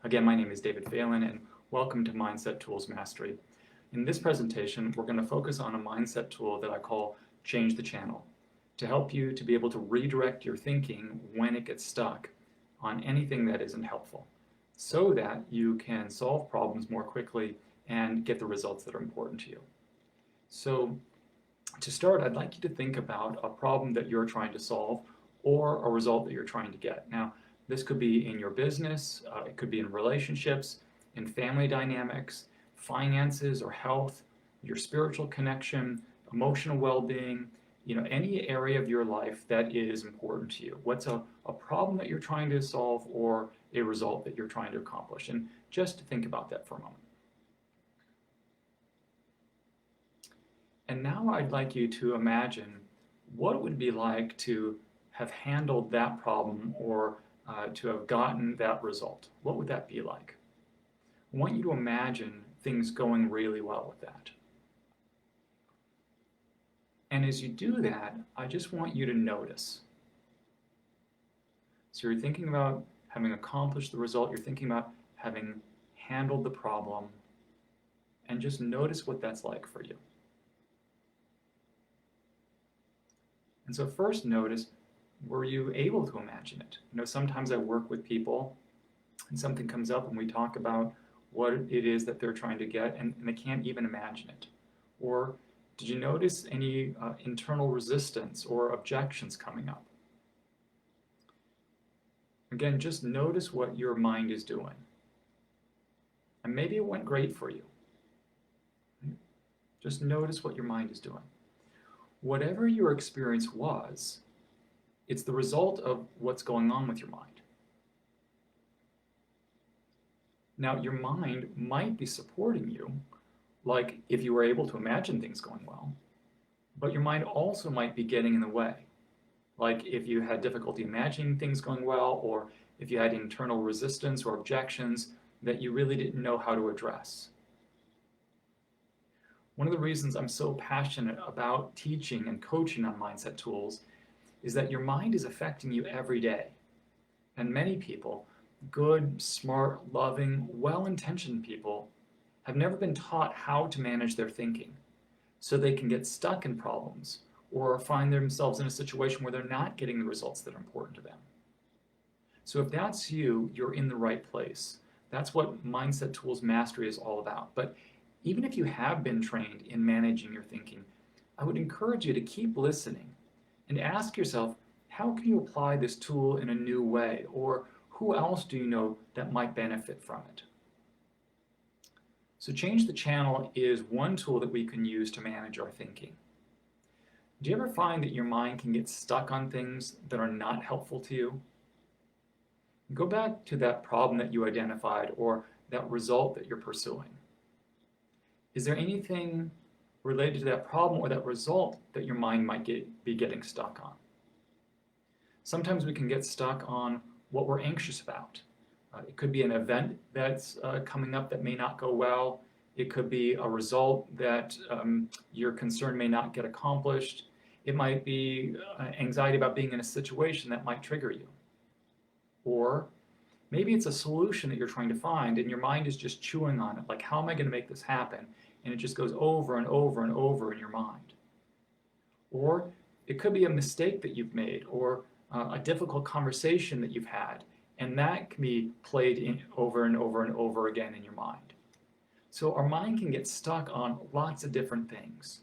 Again, my name is David Phelan, and welcome to Mindset Tools Mastery. In this presentation, we're going to focus on a mindset tool that I call Change the Channel, to help you to be able to redirect your thinking when it gets stuck on anything that isn't helpful, so that you can solve problems more quickly and get the results that are important to you. So, to start, I'd like you to think about a problem that you're trying to solve or a result that you're trying to get. Now, this could be in your business, it could be in relationships, in family dynamics, finances or health, your spiritual connection, emotional well-being, any area of your life that is important to you. What's a problem that you're trying to solve or a result that you're trying to accomplish? And just think about that for a moment. And now I'd like you to imagine what it would be like to have handled that problem or to have gotten that result. What would that be like? I want you to imagine things going really well with that. And as you do that, I just want you to notice. So you're thinking about having accomplished the result, you're thinking about having handled the problem, and just notice what that's like for you. And so first notice, were you able to imagine it? Sometimes I work with people and something comes up and we talk about what it is that they're trying to get and they can't even imagine it. Or did you notice any internal resistance or objections coming up? Again, just notice what your mind is doing. And maybe it went great for you. Just notice what your mind is doing. Whatever your experience was, it's the result of what's going on with your mind. Now, your mind might be supporting you, like if you were able to imagine things going well, but your mind also might be getting in the way, like if you had difficulty imagining things going well, or if you had internal resistance or objections that you really didn't know how to address. One of the reasons I'm so passionate about teaching and coaching on mindset tools is that your mind is affecting you every day. And many people, good, smart, loving, well-intentioned people, have never been taught how to manage their thinking, so they can get stuck in problems or find themselves in a situation where they're not getting the results that are important to them. So if that's you, you're in the right place. That's what Mindset Tools Mastery is all about. But even if you have been trained in managing your thinking, I would encourage you to keep listening and ask yourself, how can you apply this tool in a new way? Or who else do you know that might benefit from it? So Change the Channel is one tool that we can use to manage our thinking. Do you ever find that your mind can get stuck on things that are not helpful to you? Go back to that problem that you identified or that result that you're pursuing. Is there anything related to that problem or that result that your mind might be getting stuck on? Sometimes we can get stuck on what we're anxious about. It could be an event that's coming up that may not go well. It could be a result that you're concerned may not get accomplished. It might be anxiety about being in a situation that might trigger you. Or maybe it's a solution that you're trying to find and your mind is just chewing on it, like, how am I going to make this happen? And it just goes over and over and over in your mind. Or it could be a mistake that you've made or a difficult conversation that you've had, and that can be played in over and over and over again in your mind. So our mind can get stuck on lots of different things.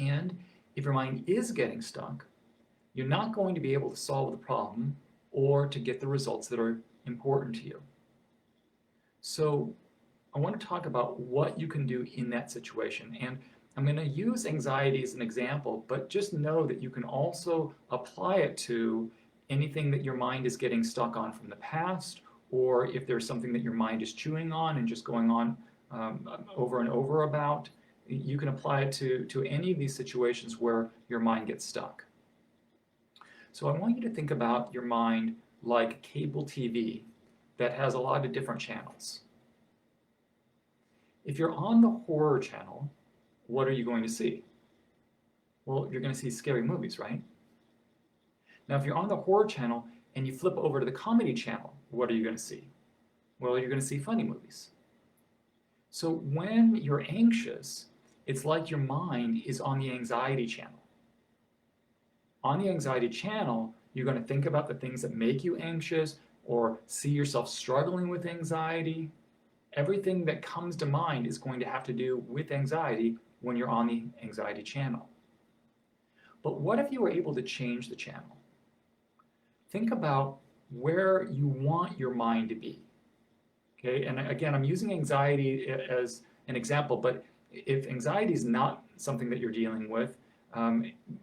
And if your mind is getting stuck, you're not going to be able to solve the problem or to get the results that are important to you. So I want to talk about what you can do in that situation. And I'm going to use anxiety as an example, but just know that you can also apply it to anything that your mind is getting stuck on from the past, or if there's something that your mind is chewing on and just going on over and over about, you can apply it to any of these situations where your mind gets stuck. So I want you to think about your mind like cable TV that has a lot of different channels. If you're on the horror channel, what are you going to see? Well, you're going to see scary movies, right? Now, if you're on the horror channel and you flip over to the comedy channel, what are you going to see? Well, you're going to see funny movies. So when you're anxious, it's like your mind is on the anxiety channel. On the anxiety channel, you're going to think about the things that make you anxious or see yourself struggling with anxiety. Everything that comes to mind is going to have to do with anxiety when you're on the anxiety channel. But what if you were able to change the channel? Think about where you want your mind to be. Okay, and again, I'm using anxiety as an example, but if anxiety is not something that you're dealing with,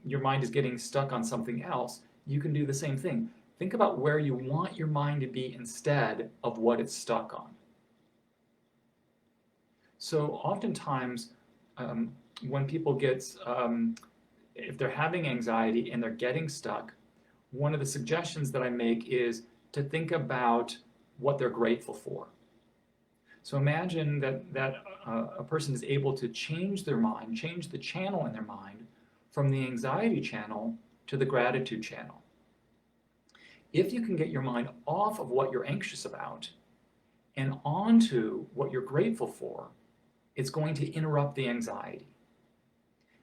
your mind is getting stuck on something else, you can do the same thing. Think about where you want your mind to be instead of what it's stuck on. So oftentimes, when people get, if they're having anxiety and they're getting stuck, one of the suggestions that I make is to think about what they're grateful for. So imagine that a person is able to change their mind, change the channel in their mind from the anxiety channel to the gratitude channel. If you can get your mind off of what you're anxious about and onto what you're grateful for, it's going to interrupt the anxiety.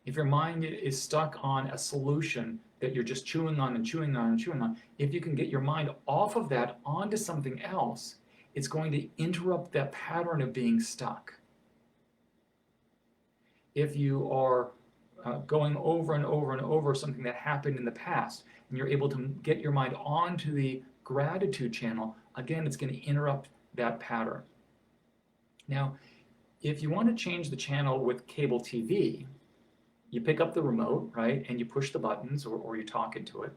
If your mind is stuck on a solution that you're just chewing on and chewing on and chewing on, if you can get your mind off of that onto something else, it's going to interrupt that pattern of being stuck. If you are going over and over and over something that happened in the past, and you're able to get your mind onto the gratitude channel, again, it's going to interrupt that pattern. Now, if you want to change the channel with cable TV, you pick up the remote, right, and you push the buttons or you talk into it.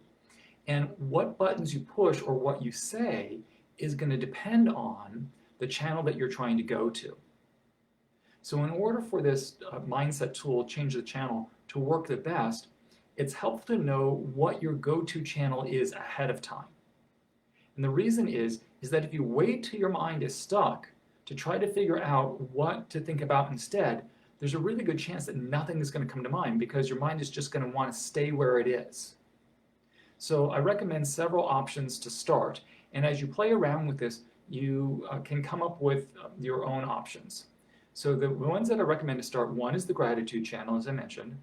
And what buttons you push or what you say is going to depend on the channel that you're trying to go to. So in order for this mindset tool, Change the Channel, to work the best, it's helpful to know what your go-to channel is ahead of time. And the reason is that if you wait till your mind is stuck to try to figure out what to think about instead, there's a really good chance that nothing is going to come to mind because your mind is just going to want to stay where it is. So I recommend several options to start. And as you play around with this, you can come up with your own options. So the ones that I recommend to start, one is the gratitude channel, as I mentioned.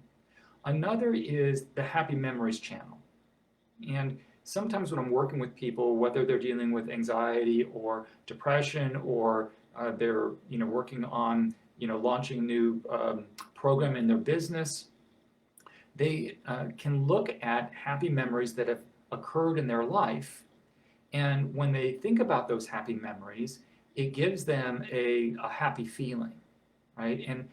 Another is the happy memories channel. And sometimes when I'm working with people, whether they're dealing with anxiety or depression or they're working on launching a new program in their business, they can look at happy memories that have occurred in their life. And when they think about those happy memories, it gives them a happy feeling, right? And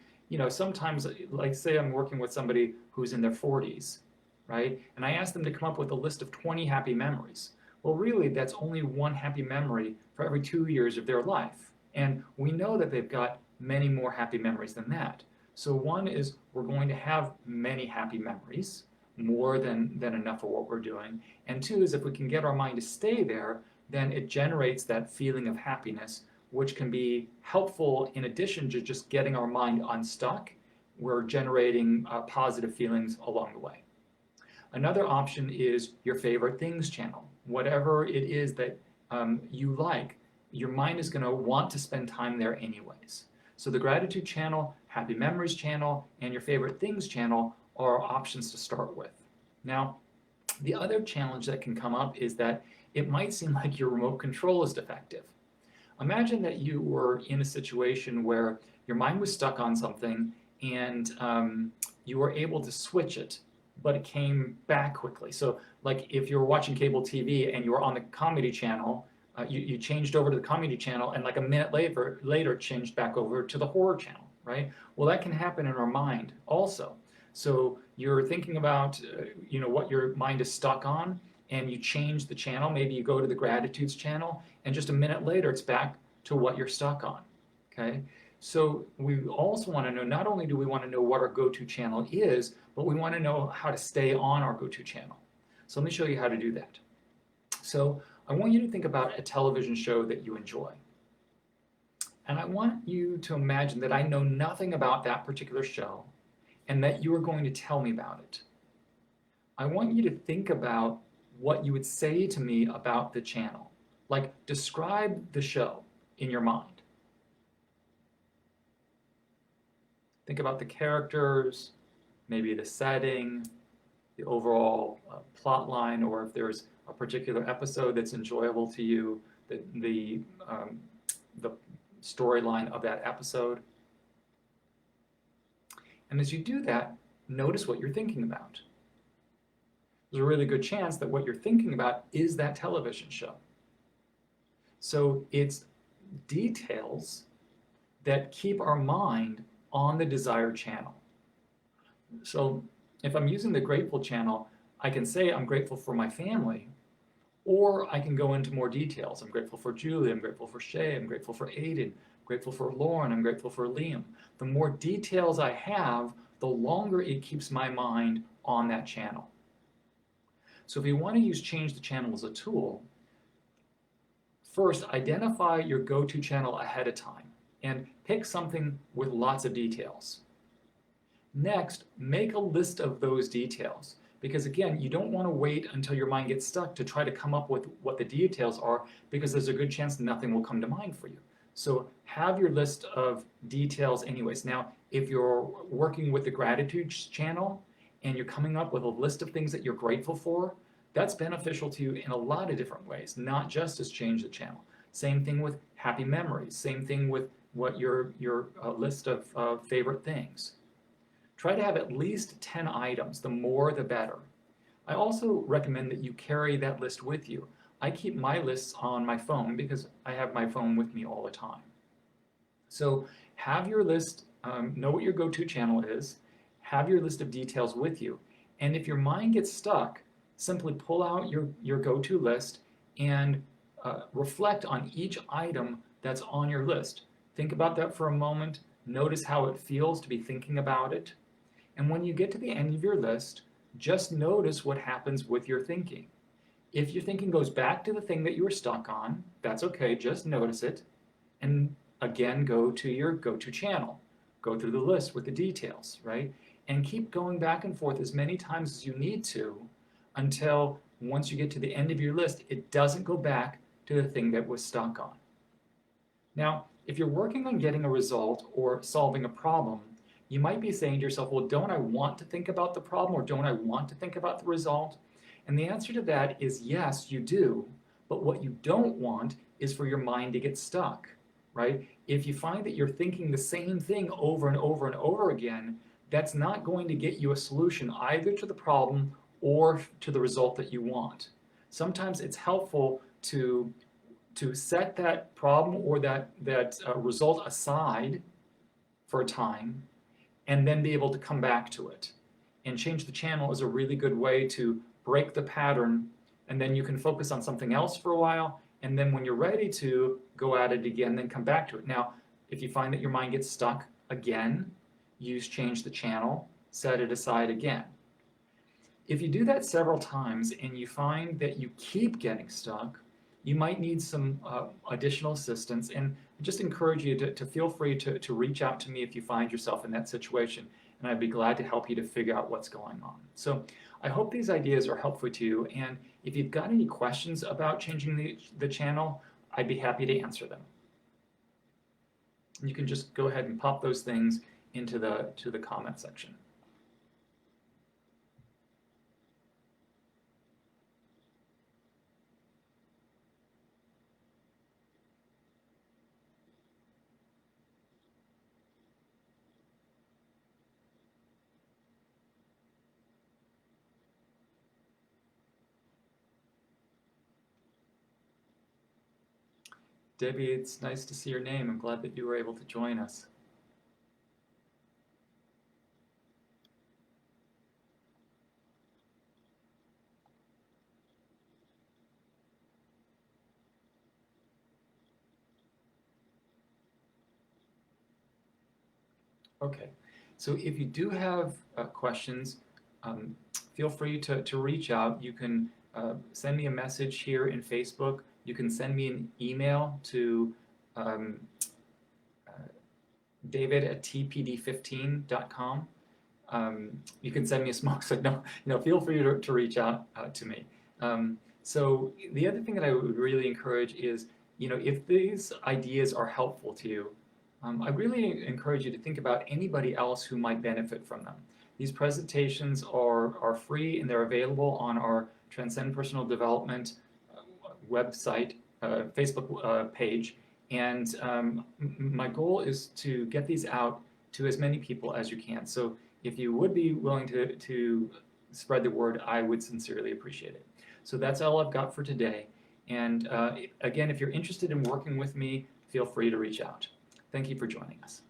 sometimes, like say I'm working with somebody who's in their 40s, right? And I ask them to come up with a list of 20 happy memories. Well, really, that's only one happy memory for every 2 years of their life. And we know that they've got many more happy memories than that. So one is we're going to have many happy memories, more than enough of what we're doing. And two is if we can get our mind to stay there, then it generates that feeling of happiness, which can be helpful in addition to just getting our mind unstuck. We're generating positive feelings along the way. Another option is your favorite things channel. Whatever it is that you like, your mind is going to want to spend time there anyways. So the gratitude channel, happy memories channel, and your favorite things channel are options to start with. Now, the other challenge that can come up is that it might seem like your remote control is defective. Imagine that you were in a situation where your mind was stuck on something and you were able to switch it, but it came back quickly. So like if you were watching cable TV and you were on the comedy channel, you changed over to the comedy channel and like a minute later changed back over to the horror channel, right? Well, that can happen in our mind also. So you're thinking about what your mind is stuck on and you change the channel. Maybe you go to the gratitudes channel and just a minute later it's back to what you're stuck on, okay? So we also want to know, not only do we want to know what our go-to channel is, but we want to know how to stay on our go-to channel. So let me show you how to do that. So I want you to think about a television show that you enjoy. And I want you to imagine that I know nothing about that particular show and that you are going to tell me about it. I want you to think about what you would say to me about the channel. Like, describe the show. in your mind. Think about the characters, maybe the setting, the overall plot line, or if there's a particular episode that's enjoyable to you, the storyline of that episode. And as you do that, notice what you're thinking about. There's a really good chance that what you're thinking about is that television show. So it's details that keep our mind on the desired channel. So if I'm using the grateful channel, I can say I'm grateful for my family, or I can go into more details. I'm grateful for Julie, I'm grateful for Shay, I'm grateful for Aiden, I'm grateful for Lauren, I'm grateful for Liam. The more details I have, the longer it keeps my mind on that channel. So if you want to use change the channel as a tool, first identify your go-to channel ahead of time and pick something with lots of details. Next, make a list of those details, because again, you don't want to wait until your mind gets stuck to try to come up with what the details are, because there's a good chance nothing will come to mind for you. So have your list of details anyways. Now, if you're working with the gratitude channel and you're coming up with a list of things that you're grateful for, that's beneficial to you in a lot of different ways, not just as change the channel. Same thing with happy memories, same thing with what your list of favorite things. Try to have at least 10 items, the more the better. I also recommend that you carry that list with you. I keep my lists on my phone because I have my phone with me all the time. So have your list, know what your go-to channel is, have your list of details with you, and if your mind gets stuck, simply pull out your go-to list and reflect on each item that's on your list. Think about that for a moment, notice how it feels to be thinking about it, and when you get to the end of your list, just notice what happens with your thinking. If your thinking goes back to the thing that you were stuck on, that's okay, just notice it, and again, go to your go-to channel. Go through the list with the details, right? And keep going back and forth as many times as you need to until once you get to the end of your list, it doesn't go back to the thing that was stuck on. Now, if you're working on getting a result or solving a problem, you might be saying to yourself, well, don't I want to think about the problem, or don't I want to think about the result? And the answer to that is yes, you do. But what you don't want is for your mind to get stuck, right? If you find that you're thinking the same thing over and over and over again, that's not going to get you a solution either to the problem or to the result that you want. Sometimes it's helpful to set that problem or that result aside for a time and then be able to come back to it. And change the channel is a really good way to break the pattern, and then you can focus on something else for a while, and then when you're ready to go at it again, then come back to it. Now, if you find that your mind gets stuck again, use change the channel, set it aside again. If you do that several times and you find that you keep getting stuck, you might need some additional assistance, and I just encourage you to feel free to reach out to me if you find yourself in that situation, and I'd be glad to help you to figure out what's going on. So I hope these ideas are helpful to you, and if you've got any questions about changing the channel, I'd be happy to answer them. You can just go ahead and pop those things into the comment section. Debbie, it's nice to see your name. I'm glad that you were able to join us. Okay, so if you do have questions, feel free to reach out. You can send me a message here in Facebook. You can send me an email to david@tpd15.com. You can send me a smoke signal. Feel free to reach out to me. So the other thing that I would really encourage is if these ideas are helpful to you, I really encourage you to think about anybody else who might benefit from them. These presentations are free and they're available on our Transcend Personal Development website, Facebook page. And my goal is to get these out to as many people as you can. So if you would be willing to spread the word, I would sincerely appreciate it. So that's all I've got for today. And again, if you're interested in working with me, feel free to reach out. Thank you for joining us.